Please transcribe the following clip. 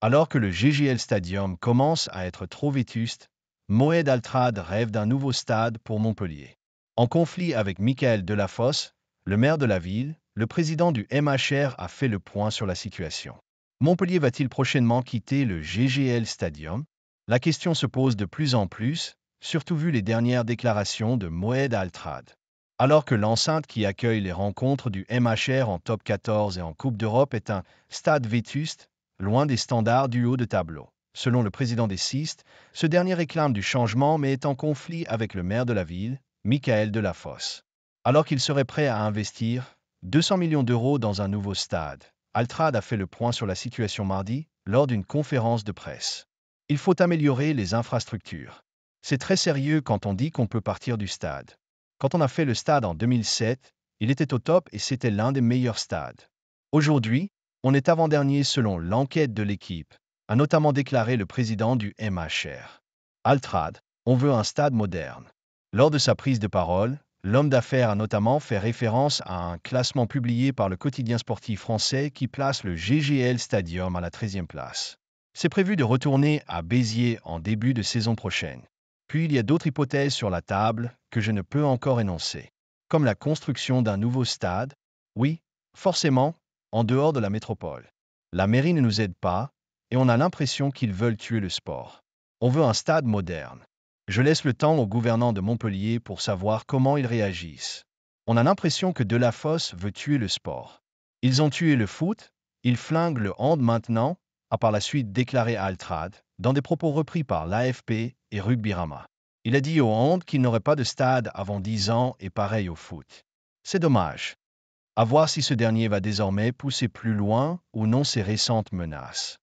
Alors que le GGL Stadium commence à être trop vétuste, Moed Altrad rêve d'un nouveau stade pour Montpellier. En conflit avec Michael Delafosse, le maire de la ville, le président du MHR a fait le point sur la situation. Montpellier va-t-il prochainement quitter le GGL Stadium? La question se pose de plus en plus, surtout vu les dernières déclarations de Moed Altrad. Alors que l'enceinte qui accueille les rencontres du MHR en Top 14 et en Coupe d'Europe est un stade vétuste, loin des standards du haut de tableau. Selon le président des Cistes, ce dernier réclame du changement mais est en conflit avec le maire de la ville, Michael Delafosse. Alors qu'il serait prêt à investir 200 millions d'euros dans un nouveau stade, Altrad a fait le point sur la situation mardi lors d'une conférence de presse. Il faut améliorer les infrastructures. C'est très sérieux quand on dit qu'on peut partir du stade. Quand on a fait le stade en 2007, il était au top et c'était l'un des meilleurs stades. Aujourd'hui, on est avant-dernier selon l'enquête de l'équipe, a notamment déclaré le président du MHR. Altrad, on veut un stade moderne. Lors de sa prise de parole, l'homme d'affaires a notamment fait référence à un classement publié par le quotidien sportif français qui place le GGL Stadium à la 13e place. C'est prévu de retourner à Béziers en début de saison prochaine. Puis il y a d'autres hypothèses sur la table que je ne peux encore énoncer, comme la construction d'un nouveau stade. Oui, forcément, en dehors de la métropole. La mairie ne nous aide pas, et on a l'impression qu'ils veulent tuer le sport. On veut un stade moderne. Je laisse le temps aux gouvernants de Montpellier pour savoir comment ils réagissent. On a l'impression que Delafosse veut tuer le sport. Ils ont tué le foot, ils flinguent le hand maintenant, a par la suite déclaré à Altrad, dans des propos repris par l'AFP et Rugbyrama. Il a dit au hand qu'il n'aurait pas de stade avant 10 ans et pareil au foot. C'est dommage. À voir si ce dernier va désormais pousser plus loin ou non ces récentes menaces.